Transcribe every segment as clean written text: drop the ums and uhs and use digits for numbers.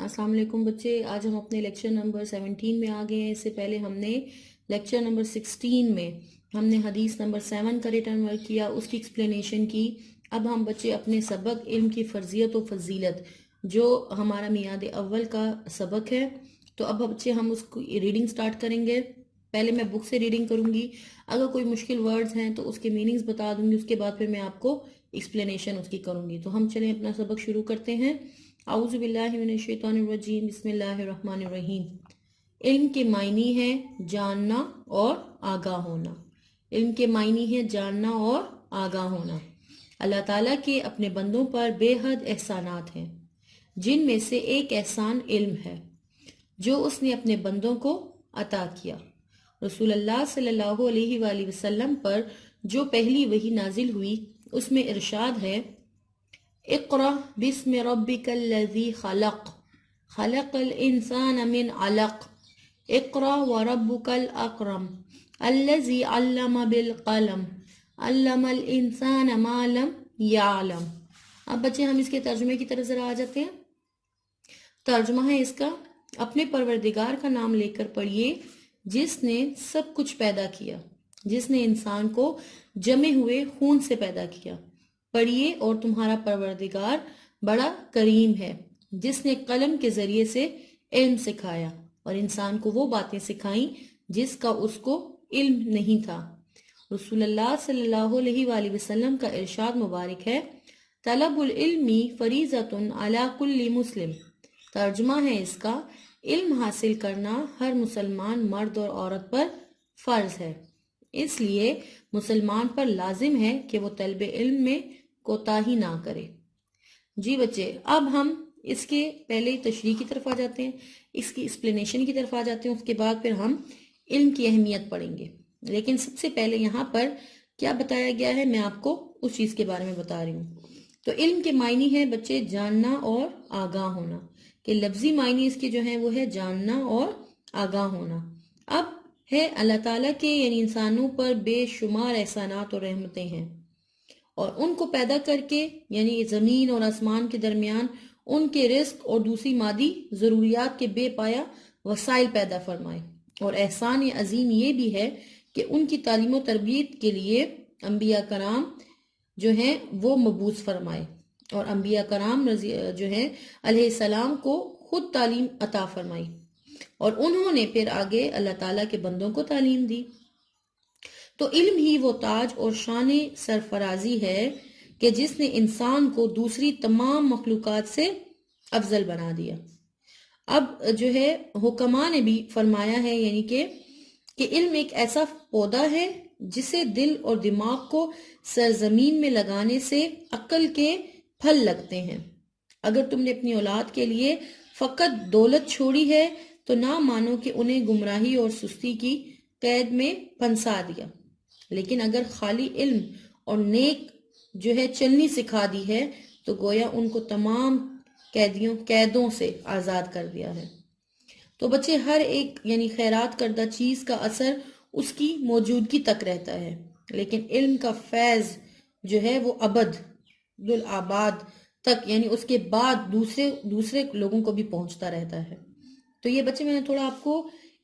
السلام علیکم بچے، آج ہم اپنے لیکچر نمبر 17 میں آ گئے ہیں۔ اس سے پہلے ہم نے لیکچر نمبر 16 میں ہم نے حدیث نمبر 7 کا ریٹرن ورک کیا، اس کی ایکسپلینیشن کی۔ اب ہم بچے اپنے سبق علم کی فرضیت و فضیلت جو ہمارا میعاد اول کا سبق ہے، تو اب بچے ہم اس کی ریڈنگ سٹارٹ کریں گے۔ پہلے میں بک سے ریڈنگ کروں گی، اگر کوئی مشکل ورڈز ہیں تو اس کے میننگز بتا دوں گی، اس کے بعد پھر میں آپ کو ایکسپلینیشن اس کی کروں گی۔ تو ہم چلیں اپنا سبق شروع کرتے ہیں۔ اعوذ باللہ من الشیطان الرجیم، بسم اللہ الرحمن الرحیم۔ علم کے معنی ہے جاننا اور آگاہ ہونا۔ علم کے معنی ہے جاننا اور آگاہ ہونا۔ اللہ تعالیٰ کے اپنے بندوں پر بے حد احسانات ہیں، جن میں سے ایک احسان علم ہے جو اس نے اپنے بندوں کو عطا کیا۔ رسول اللہ صلی اللہ علیہ وآلہ وسلم پر جو پہلی وحی نازل ہوئی، اس میں ارشاد ہے، اقرأ بسم ربک الذی خلق خلق الانسان من علق اقرأ وربک الاکرم الذی علم بالقلم علم الانسان ما لم یعلم۔ اب بچے ہم اس کے ترجمے کی طرف ذرا آ جاتے ہیں۔ ترجمہ ہے اس کا، اپنے پروردگار کا نام لے کر پڑھیے جس نے سب کچھ پیدا کیا، جس نے انسان کو جمے ہوئے خون سے پیدا کیا۔ پڑھیے، اور تمہارا پروردگار بڑا کریم ہے، جس نے قلم کے ذریعے سے علم سکھایا اور انسان کو وہ باتیں سکھائیں جس کا اس کو علم نہیں تھا۔ رسول اللہ صلی اللہ علیہ وآلہ وسلم کا ارشاد مبارک ہے، طلب العلم فریضۃ علی کل مسلم۔ ترجمہ ہے اس کا، علم حاصل کرنا ہر مسلمان مرد اور عورت پر فرض ہے، اس لیے مسلمان پر لازم ہے کہ وہ طلب علم میں کوتاہی نہ کرے۔ جی بچے، اب ہم اس کے پہلے تشریح کی طرف آ جاتے ہیں، اس کی ایکسپلینیشن کی طرف آ جاتے ہیں، اس کے بعد پھر ہم علم کی اہمیت پڑھیں گے۔ لیکن سب سے پہلے یہاں پر کیا بتایا گیا ہے، میں آپ کو اس چیز کے بارے میں بتا رہی ہوں۔ تو علم کے معنی ہے بچے جاننا اور آگاہ ہونا، کہ لفظی معنی اس کے جو ہیں وہ ہے جاننا اور آگاہ ہونا۔ اب ہے اللہ تعالیٰ کے یعنی انسانوں پر بے شمار احسانات اور رحمتیں ہیں، اور ان کو پیدا کر کے یعنی زمین اور آسمان کے درمیان ان کے رزق اور دوسری مادی ضروریات کے بے پایا وسائل پیدا فرمائے۔ اور احسان عظیم یہ بھی ہے کہ ان کی تعلیم و تربیت کے لیے انبیاء کرام جو ہیں وہ مبعوث فرمائے، اور انبیاء کرام جو ہیں علیہ السلام کو خود تعلیم عطا فرمائی، اور انہوں نے پھر آگے اللہ تعالیٰ کے بندوں کو تعلیم دی۔ تو علم ہی وہ تاج اور شان سرفرازی ہے کہ جس نے انسان کو دوسری تمام مخلوقات سے افضل بنا دیا۔ اب جو ہے حکماء نے بھی فرمایا ہے، یعنی کہ علم ایک ایسا پودا ہے جسے دل اور دماغ کو سرزمین میں لگانے سے عقل کے پھل لگتے ہیں۔ اگر تم نے اپنی اولاد کے لیے فقط دولت چھوڑی ہے تو نہ مانو کہ انہیں گمراہی اور سستی کی قید میں پھنسا دیا، لیکن اگر خالی علم اور نیک جو ہے چلنی سکھا دی ہے تو گویا ان کو تمام قیدوں سے آزاد کر دیا ہے۔ تو بچے ہر ایک یعنی خیرات کردہ چیز کا اثر اس کی موجودگی تک رہتا ہے، لیکن علم کا فیض جو ہے وہ ابد الآباد تک یعنی اس کے بعد دوسرے لوگوں کو بھی پہنچتا رہتا ہے۔ تو یہ بچے میں نے تھوڑا آپ کو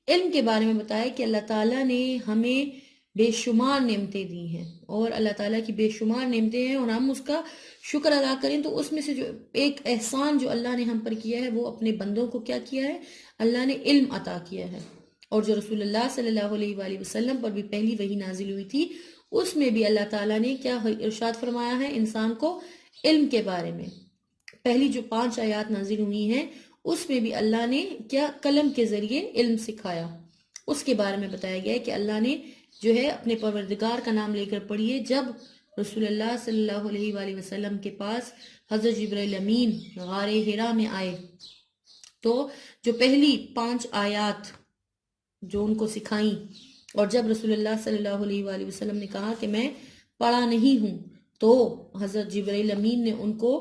علم کے بارے میں بتایا کہ اللہ تعالیٰ نے ہمیں بے شمار نعمتیں دی ہیں، اور اللہ تعالیٰ کی بے شمار نعمتیں ہیں، اور ہم اس کا شکر ادا کریں تو اس میں سے جو ایک احسان جو اللہ نے ہم پر کیا ہے وہ اپنے بندوں کو کیا کیا ہے، اللہ نے علم عطا کیا ہے۔ اور جو رسول اللہ صلی اللہ علیہ وآلہ وسلم پر بھی پہلی وحی نازل ہوئی تھی، اس میں بھی اللہ تعالیٰ نے کیا ارشاد فرمایا ہے انسان کو علم کے بارے میں۔ پہلی جو 5 آیات نازل ہوئی ہیں اس میں بھی اللہ نے کیا قلم کے ذریعے علم سکھایا، اس کے بارے میں بتایا گیا ہے کہ اللہ نے جو ہے اپنے پروردگار کا نام لے کر پڑھیے۔ جب رسول اللہ صلی اللہ علیہ وآلہ وسلم کے پاس حضرت جبرائیل امین غار حرا میں آئے تو جو پہلی 5 آیات جو ان کو سکھائیں، اور جب رسول اللہ صلی اللہ علیہ وآلہ وسلم نے کہا کہ میں پڑھا نہیں ہوں، تو حضرت جبرائیل امین نے ان کو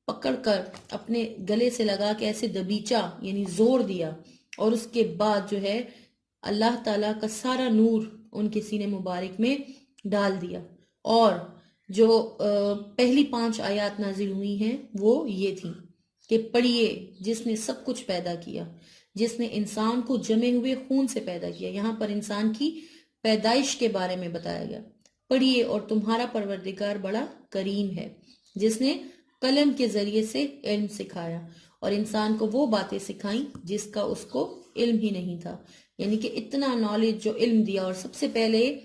پکڑ کر اپنے گلے سے لگا کے ایسے دبیچا یعنی زور دیا، اور اس کے بعد جو ہے اللہ تعالیٰ کا سارا نور ان کے سینے مبارک میں ڈال دیا، اور جو پہلی 5 آیات نازل ہوئی ہیں وہ یہ تھیں کہ پڑھیے جس نے سب کچھ پیدا کیا، جس نے انسان کو جمے ہوئے خون سے پیدا کیا. یہاں پر انسان کی پیدائش کے بارے میں بتایا گیا. پڑھیے اور تمہارا پروردگار بڑا کریم ہے جس نے قلم کے ذریعے سے علم سکھایا اور انسان کو وہ باتیں سکھائیں جس کا اس کو علم ہی نہیں تھا. یعنی کہ اتنا نالج جو علم دیا. اور سب سے پہلے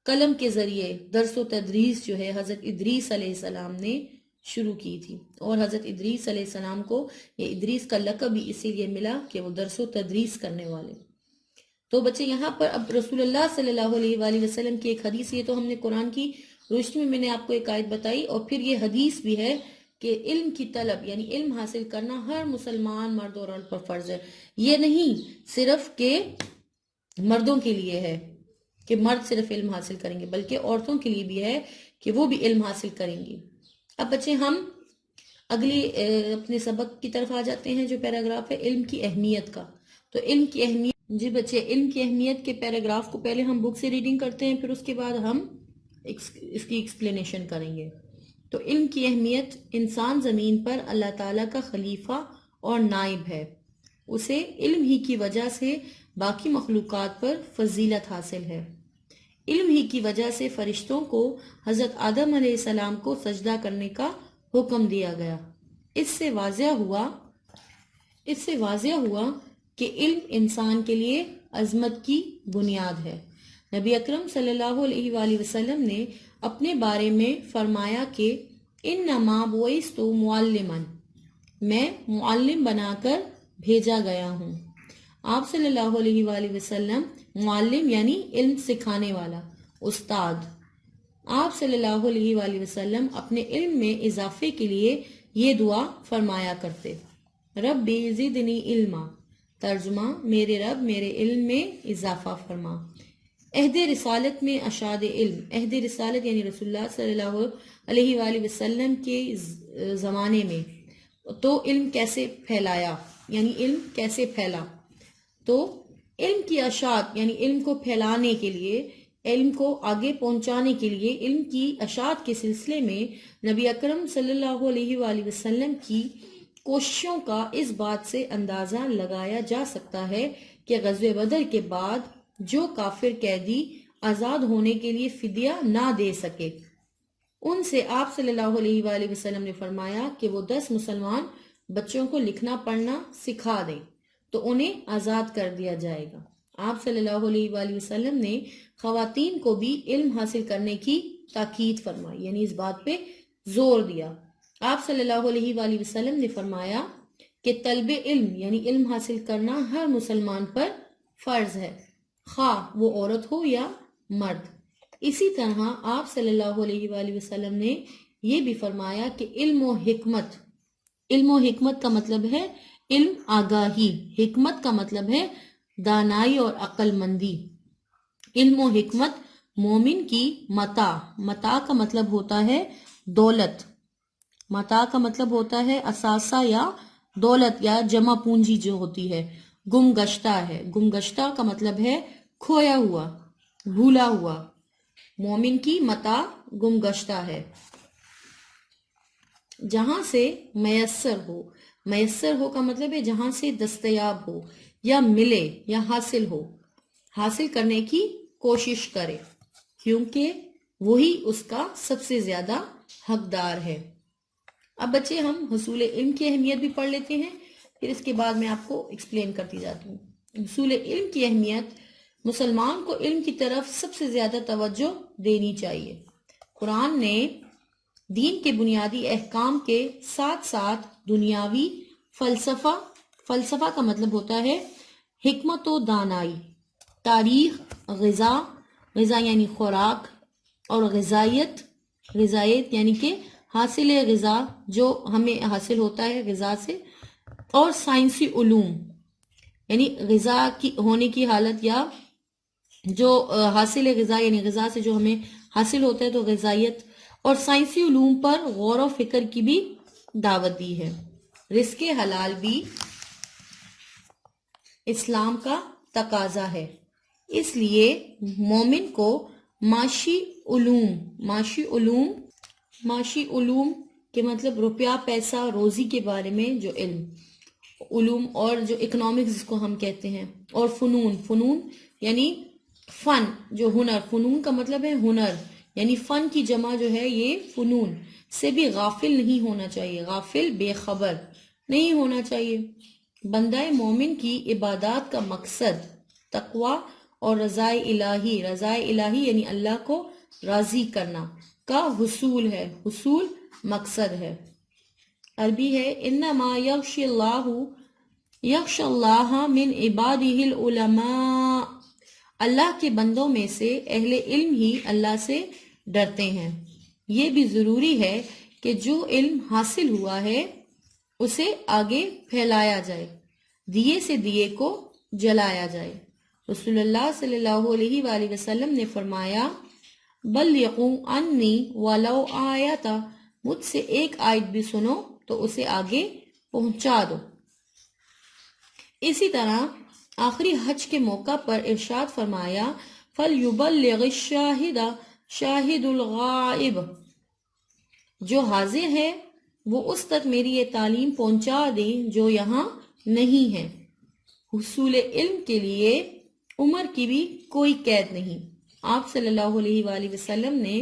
قلم کے ذریعے درس و تدریس جو ہے حضرت ادریس علیہ السلام نے شروع کی تھی. اور حضرت ادریس علیہ السلام کو یہ ادریس کا لقب بھی اسی لیے ملا کہ وہ درس و تدریس کرنے والے. تو بچے یہاں پر اب رسول اللہ صلی اللہ علیہ وآلہ وسلم کی ایک حدیث، یہ تو ہم نے قرآن کی روشنی میں نے آپ کو ایک آیت بتائی، اور پھر یہ حدیث بھی ہے کہ علم کی طلب یعنی علم حاصل کرنا ہر مسلمان مرد اور عورت پر فرض ہے. یہ نہیں صرف کہ مردوں کے لیے ہے کہ مرد صرف علم حاصل کریں گے، بلکہ عورتوں کے لیے بھی ہے کہ وہ بھی علم حاصل کریں گی. اب بچے ہم اگلی اپنے سبق کی طرف آ جاتے ہیں جو پیراگراف ہے علم کی اہمیت کا. تو علم کی اہمیت، جی بچے علم کی اہمیت کے پیراگراف کو پہلے ہم بک سے ریڈنگ کرتے ہیں، پھر اس کے بعد ہم اس کی ایکسپلینیشن کریں گے. تو علم کی اہمیت، انسان زمین پر اللہ تعالیٰ کا خلیفہ اور نائب ہے. اسے علم ہی کی وجہ سے باقی مخلوقات پر فضیلت حاصل ہے. علم ہی کی وجہ سے فرشتوں کو حضرت آدم علیہ السلام کو سجدہ کرنے کا حکم دیا گیا. اس سے واضح ہوا کہ علم انسان کے لیے عظمت کی بنیاد ہے. نبی اکرم صلی اللہ علیہ وآلہ وسلم نے اپنے بارے میں فرمایا کہ انما بعثت معلما، میں معلم بنا کر بھیجا گیا ہوں. آپ صلی اللہ علیہ وآلہ وسلم معلم یعنی علم سکھانے والا، استاد. آپ صلی اللہ علیہ وآلہ وسلم اپنے علم میں اضافے کے لیے یہ دعا فرمایا کرتے: ربی زدنی علما، ترجمہ میرے رب میرے علم میں اضافہ فرما. عہد رسالت میں اشاد علم، عہد رسالت یعنی رسول اللہ صلی اللہ علیہ وآلہ وسلم کے زمانے میں تو علم کیسے پھیلایا، یعنی علم کیسے پھیلا. تو علم کی اشاعت یعنی علم کو پھیلانے کے لیے، علم کو آگے پہنچانے کے لیے علم کی اشاعت کے سلسلے میں نبی اکرم صلی اللہ علیہ وآلہ وسلم کی کوششوں کا اس بات سے اندازہ لگایا جا سکتا ہے کہ غزوہ بدر کے بعد جو کافر قیدی آزاد ہونے کے لیے فدیہ نہ دے سکے، ان سے آپ صلی اللہ علیہ وآلہ وسلم نے فرمایا کہ وہ 10 مسلمان بچوں کو لکھنا پڑھنا سکھا دیں تو انہیں آزاد کر دیا جائے گا. آپ صلی اللہ علیہ وآلہ وسلم نے خواتین کو بھی علم حاصل کرنے کی تاکید فرمائی، یعنی اس بات پہ زور دیا. آپ صلی اللہ علیہ وآلہ وسلم نے فرمایا کہ طلب علم یعنی علم حاصل کرنا ہر مسلمان پر فرض ہے، خواہ وہ عورت ہو یا مرد. اسی طرح آپ صلی اللہ علیہ وآلہ وسلم نے یہ بھی فرمایا کہ علم و حکمت کا مطلب ہے علم آگاہی، حکمت کا مطلب ہے دانائی اور عقل مندی. علم و حکمت مومن کی متاع کا مطلب ہوتا ہے دولت، متاع کا مطلب ہوتا ہے اثاثہ یا دولت یا جمع پونجی جو ہوتی ہے. گمگشتہ ہے، گمگشتہ کا مطلب ہے کھویا ہوا، بھولا ہوا. مومن کی متاع گمگشتہ ہے. جہاں سے میسر ہو کا مطلب ہے جہاں سے دستیاب ہو یا ملے یا حاصل کرنے کی کوشش کرے، کیونکہ وہی اس کا سب سے زیادہ حقدار ہے. اب بچے ہم حصول علم کی اہمیت بھی پڑھ لیتے ہیں، پھر اس کے بعد میں آپ کو ایکسپلین کرتی جاتی ہوں. حصول علم کی اہمیت، مسلمان کو علم کی طرف سب سے زیادہ توجہ دینی چاہیے. قرآن نے دین کے بنیادی احکام کے ساتھ ساتھ دنیاوی فلسفہ کا مطلب ہوتا ہے حکمت و دانائی، تاریخ، غذا یعنی خوراک، اور غذائیت یعنی کہ حاصل غذا جو ہمیں حاصل ہوتا ہے غذا سے، اور سائنسی علوم یعنی غذا کی ہونے کی حالت یا جو حاصل غذا یعنی غذا سے جو ہمیں حاصل ہوتا ہے تو غذائیت، اور سائنسی علوم پر غور و فکر کی بھی دعوت دی ہے. رزق حلال بھی اسلام کا تقاضا ہے، اس لیے مومن کو معاشی علوم کہ مطلب روپیہ پیسہ روزی کے بارے میں جو علم، علوم اور جو اکنامکس جس کو ہم کہتے ہیں، اور فنون، فنون یعنی فن، جو ہنر، فنون کا مطلب ہے ہنر، یعنی فن کی جمع جو ہے یہ فنون سے بھی غافل نہیں ہونا چاہیے، غافل بے خبر نہیں ہونا چاہیے۔ بندہ مومن کی عبادات کا مقصد تقوی اور رضائے الہی، رضائے الہی یعنی اللہ کو راضی کرنا کا حصول ہے، حصول مقصد ہے۔ عربی ہے انما یخشی اللہ من عبادہ العلماء، اللہ کے بندوں میں سے اہل علم ہی اللہ سے ڈرتے ہیں۔ یہ بھی ضروری ہے کہ جو علم حاصل ہوا ہے اسے آگے پھیلایا جائے، دیے سے دیے کو جلایا جائے۔ رسول اللہ صلی اللہ علیہ وآلہ وسلم نے فرمایا بلغوا انی ولو آیۃ، مجھ سے ایک آیت بھی سنو تو اسے آگے پہنچا دو۔ اسی طرح آخری حج کے موقع پر ارشاد فرمایا فَلْيُبَلِّغِ الشَّاهِدَ شَاهِدُ الْغَائِبِ، جو حاضر ہے وہ اس تک میری یہ تعلیم پہنچا دیں جو یہاں نہیں ہے۔ حصول علم کے لیے عمر کی بھی کوئی قید نہیں۔ آپ صلی اللہ علیہ وآلہ وسلم نے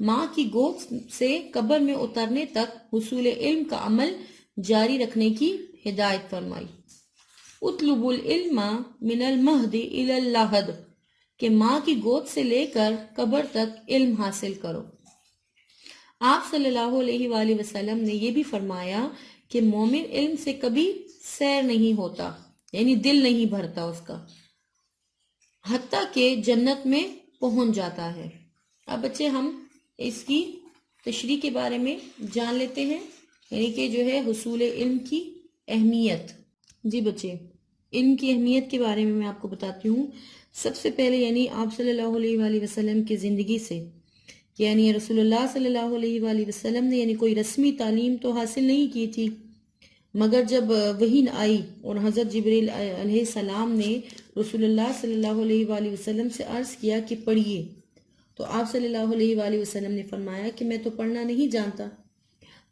ماں کی گود سے قبر میں اترنے تک حصول علم کا عمل جاری رکھنے کی ہدایت فرمائی۔ اطلب العلم من المہد الی اللحد، کہ ماں کی گود سے لے کر قبر تک علم حاصل کرو۔ آپ صلی اللہ علیہ وآلہ وسلم نے یہ بھی فرمایا کہ مومن علم سے کبھی سیر نہیں ہوتا، یعنی دل نہیں بھرتا اس کا، حتیٰ کہ جنت میں پہنچ جاتا ہے۔ اب بچے ہم اس کی تشریح کے بارے میں جان لیتے ہیں، یعنی کہ جو ہے حصول علم کی اہمیت۔ جی بچے، علم کی اہمیت کے بارے میں آپ کو بتاتی ہوں۔ سب سے پہلے یعنی آپ صلی اللہ علیہ وآلہ وسلم کی زندگی سے، یعنی رسول اللہ صلی اللہ علیہ وآلہ وسلم نے یعنی کوئی رسمی تعلیم تو حاصل نہیں کی تھی، مگر جب وحی آئی اور حضرت جبریل علیہ السلام نے رسول اللہ صلی اللہ علیہ وآلہ وسلم سے عرض کیا کہ پڑھیے، تو آپ صلی اللہ علیہ وآلہ وسلم نے فرمایا کہ میں تو پڑھنا نہیں جانتا۔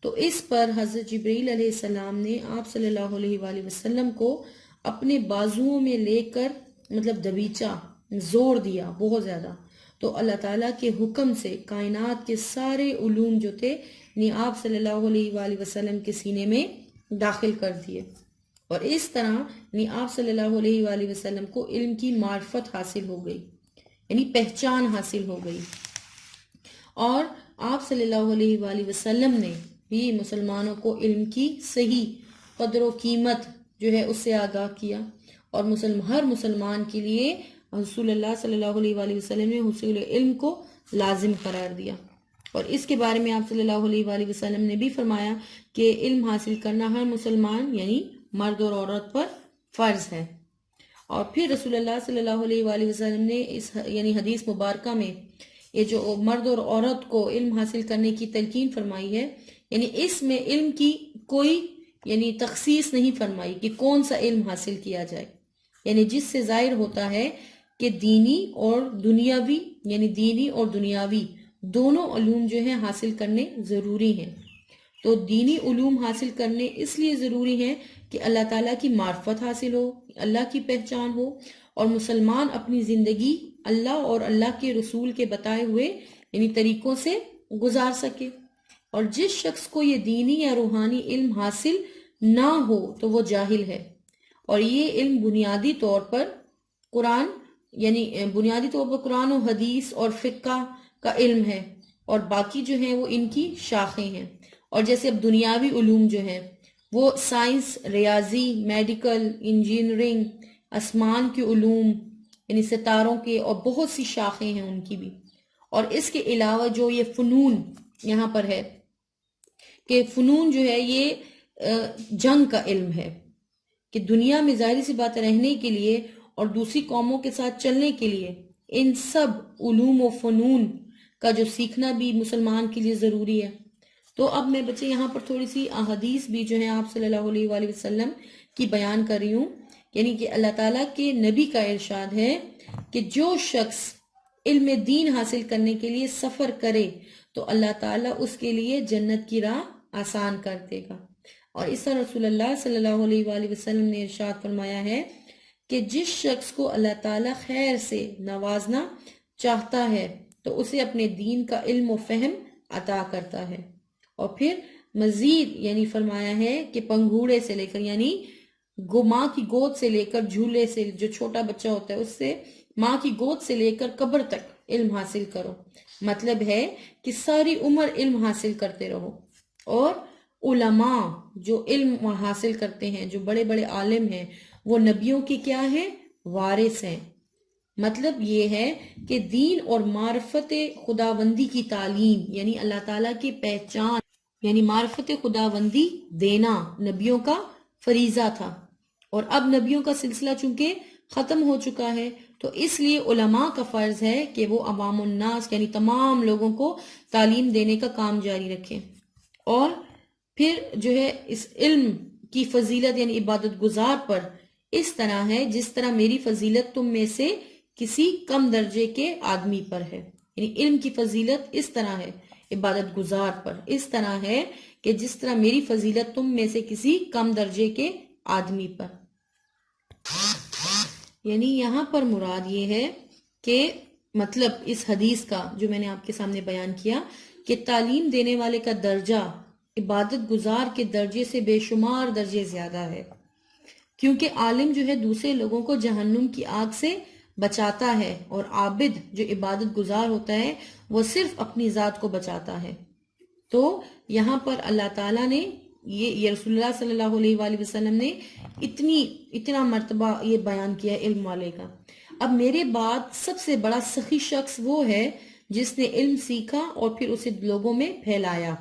تو اس پر حضرت جبریل علیہ السلام نے آپ صلی اللہ علیہ وآلہ وسلم کو اپنے بازوؤں میں لے کر مطلب دبیچا، زور دیا بہت زیادہ، تو اللہ تعالیٰ کے حکم سے کائنات کے سارے علوم جو تھے آپ صلی اللہ علیہ وآلہ وسلم کے سینے میں داخل کر دیے، اور اس طرح آپ صلی اللہ علیہ وآلہ وسلم کو علم کی معرفت حاصل ہو گئی، یعنی پہچان حاصل ہو گئی، اور آپ صلی اللہ علیہ وآلہ وسلم نے بھی مسلمانوں کو علم کی صحیح قدر و قیمت جو ہے اس سے آگاہ کیا، اور ہر مسلمان کے لیے رسول اللہ صلی اللہ علیہ وآلہ وسلم نے حصول علم کو لازم قرار دیا۔ اور اس کے بارے میں آپ صلی اللہ علیہ وآلہ وسلم نے بھی فرمایا کہ علم حاصل کرنا ہر مسلمان یعنی مرد اور عورت پر فرض ہے۔ اور پھر رسول اللہ صلی اللہ علیہ وآلہ وسلم نے اس یعنی حدیث مبارکہ میں یہ جو مرد اور عورت کو علم حاصل کرنے کی تلقین فرمائی ہے، یعنی اس میں علم کی کوئی یعنی تخصیص نہیں فرمائی کہ کون سا علم حاصل کیا جائے، یعنی جس سے ظاہر ہوتا ہے کہ دینی اور دنیاوی یعنی دینی اور دنیاوی دونوں علوم جو ہیں حاصل کرنے ضروری ہیں۔ تو دینی علوم حاصل کرنے اس لیے ضروری ہیں کہ اللہ تعالیٰ کی معرفت حاصل ہو، اللہ کی پہچان ہو، اور مسلمان اپنی زندگی اللہ اور اللہ کے رسول کے بتائے ہوئے یعنی طریقوں سے گزار سکے۔ اور جس شخص کو یہ دینی یا روحانی علم حاصل نہ ہو تو وہ جاہل ہے، اور یہ علم بنیادی طور پر قرآن و حدیث اور فقہ کا علم ہے، اور باقی جو ہیں وہ ان کی شاخیں ہیں۔ اور جیسے اب دنیاوی علوم جو ہیں وہ سائنس، ریاضی، میڈیکل، انجینئرنگ، آسمان کے علوم یعنی ستاروں کے، اور بہت سی شاخیں ہیں ان کی بھی۔ اور اس کے علاوہ جو یہ فنون یہاں پر ہے کہ فنون جو ہے یہ جنگ کا علم ہے، کہ دنیا میں ظاہری سی بات رہنے کے لیے اور دوسری قوموں کے ساتھ چلنے کے لیے ان سب علوم و فنون کا جو سیکھنا بھی مسلمان کے لیے ضروری ہے۔ تو اب میں بچے یہاں پر تھوڑی سی احادیث بھی جو ہیں آپ صلی اللہ علیہ وآلہ وسلم کی بیان کر رہی ہوں، یعنی کہ اللہ تعالیٰ کے نبی کا ارشاد ہے کہ جو شخص علم دین حاصل کرنے کے لیے سفر کرے تو اللہ تعالیٰ اس کے لیے جنت کی راہ آسان کر دے گا۔ اور اس طرح رسول اللہ صلی اللہ علیہ وآلہ وسلم نے ارشاد فرمایا ہے کہ جس شخص کو اللہ تعالیٰ خیر سے نوازنا چاہتا ہے تو اسے اپنے دین کا علم و فہم عطا کرتا ہے۔ اور پھر مزید یعنی فرمایا ہے کہ پنگھوڑے سے لے کر یعنی ماں کی گود سے لے کر جھولے سے، جو چھوٹا بچہ ہوتا ہے اس سے، ماں کی گود سے لے کر قبر تک علم حاصل کرو۔ مطلب ہے کہ ساری عمر علم حاصل کرتے رہو۔ اور علماء جو علم حاصل کرتے ہیں، جو بڑے بڑے عالم ہیں، وہ نبیوں کی کیا ہیں؟ وارث ہیں۔ مطلب یہ ہے کہ دین اور معرفت خداوندی کی تعلیم یعنی اللہ تعالیٰ کی پہچان یعنی معرفت خداوندی دینا نبیوں کا فریضہ تھا۔ اور اب نبیوں کا سلسلہ چونکہ ختم ہو چکا ہے تو اس لیے علماء کا فرض ہے کہ وہ عوام الناس یعنی تمام لوگوں کو تعلیم دینے کا کام جاری رکھیں۔ اور پھر جو ہے اس علم کی فضیلت یعنی عبادت گزار پر اس طرح ہے جس طرح میری فضیلت تم میں سے کسی کم درجے کے آدمی پر ہے۔ یعنی علم کی فضیلت اس طرح ہے عبادت گزار پر، اس طرح ہے کہ جس طرح میری فضیلت تم میں سے کسی کم درجے کے آدمی پر۔ یعنی یہاں پر مراد یہ ہے کہ مطلب اس حدیث کا جو میں نے آپ کے سامنے بیان کیا کہ تعلیم دینے والے کا درجہ عبادت گزار کے درجے سے بے شمار درجے زیادہ ہے، کیونکہ عالم جو ہے دوسرے لوگوں کو جہنم کی آگ سے بچاتا ہے، اور عابد جو عبادت گزار ہوتا ہے وہ صرف اپنی ذات کو بچاتا ہے۔ تو یہاں پر اللہ تعالیٰ نے یہ رسول اللہ صلی اللہ علیہ وآلہ وسلم نے اتنا مرتبہ یہ بیان کیا علم والے کا۔ اب میرے بعد سب سے بڑا سخی شخص وہ ہے جس نے علم سیکھا اور پھر اسے لوگوں میں پھیلایا۔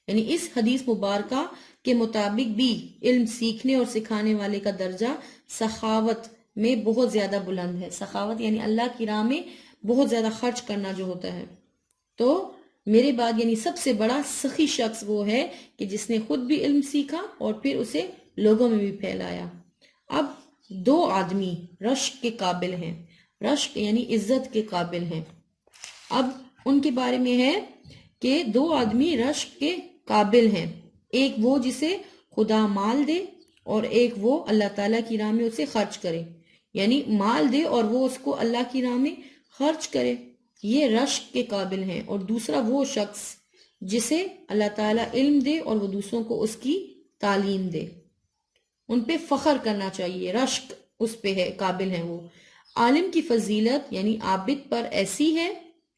یعنی اس حدیث مبارکہ کے مطابق بھی علم سیکھنے اور سکھانے والے کا درجہ سخاوت میں بہت زیادہ بلند ہے۔ سخاوت یعنی اللہ کی راہ میں بہت زیادہ خرچ کرنا جو ہوتا ہے۔ تو میرے بعد یعنی سب سے بڑا سخی شخص وہ ہے کہ جس نے خود بھی علم سیکھا اور پھر اسے لوگوں میں بھی پھیلایا۔ اب دو آدمی رشک کے قابل ہیں، رشک یعنی عزت کے قابل ہیں۔ اب ان کے بارے میں ہے کہ دو آدمی رشک کے قابل ہیں، ایک وہ جسے خدا مال دے اور ایک وہ اللہ تعالیٰ کی راہ میں اسے خرچ کرے، یعنی مال دے اور وہ اس کو اللہ کی راہ میں خرچ کرے، یہ رشک کے قابل ہیں۔ اور دوسرا وہ شخص جسے اللہ تعالیٰ علم دے اور وہ دوسروں کو اس کی تعلیم دے، ان پہ فخر کرنا چاہیے، رشک اس پہ ہے، قابل ہیں وہ۔ عالم کی فضیلت یعنی عابد پر ایسی ہے،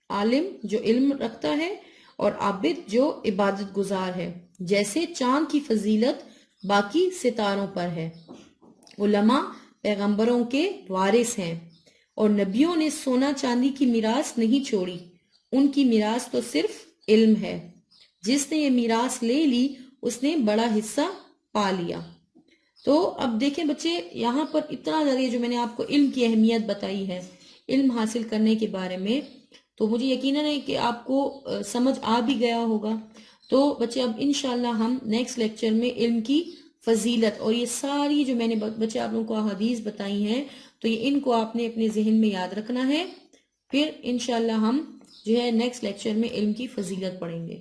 عالم جو علم رکھتا ہے اور عابد جو عبادت گزار ہے، جیسے چاند کی فضیلت باقی ستاروں پر ہے۔ علماء پیغمبروں کے وارث ہیں اور نبیوں نے سونا چاندی کی میراث نہیں چھوڑی، ان کی میراث تو صرف علم ہے۔ جس نے یہ میراث لے لی اس نے بڑا حصہ پا لیا۔ تو اب دیکھیں بچے، یہاں پر اتنا ذریعہ جو میں نے آپ کو علم کی اہمیت بتائی ہے، علم حاصل کرنے کے بارے میں، تو مجھے یقیناً ہے کہ آپ کو سمجھ آ بھی گیا ہوگا۔ تو بچے اب انشاءاللہ ہم نیکسٹ لیکچر میں علم کی فضیلت اور یہ ساری جو میں نے بچے آپ لوگوں کو احادیث بتائی ہیں تو یہ ان کو آپ نے اپنے ذہن میں یاد رکھنا ہے۔ پھر انشاءاللہ ہم جو ہے نیکسٹ لیکچر میں علم کی فضیلت پڑھیں گے۔